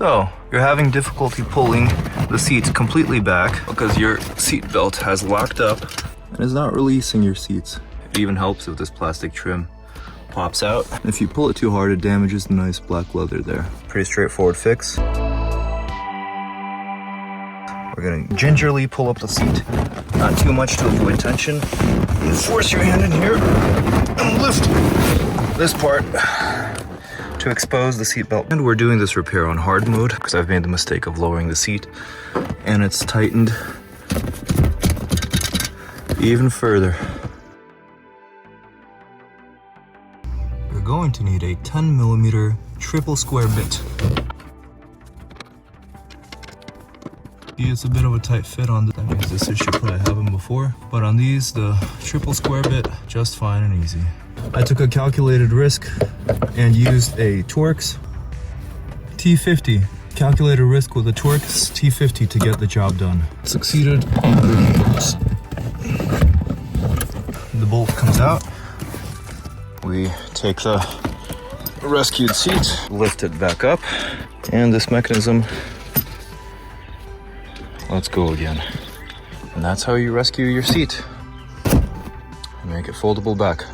So, you're having difficulty pulling the seats completely back because your seat belt has locked up and is not releasing your seats. It even helps if this plastic trim pops out. If you pull it too hard, it damages the nice black leather there. Pretty straightforward fix. We're gonna gingerly pull up the seat, not too much to avoid tension. And force your hand in here and lift this part to expose the seat belt. And we're doing this repair on hard mode because I've made the mistake of lowering the seat and it's tightened even further. You're going to need a 10mm triple square bit. It's a bit of a tight fit on that means this issue probably happened before, but on these the triple square bit just fine and easy. I took a calculated risk and used a Torx T50. Calculated risk with a Torx T50 to get the job done. Succeeded. The bolt comes out. We take the rescued seat, lift it back up, and this mechanism lets go again. And that's how you rescue your seat and make it foldable back.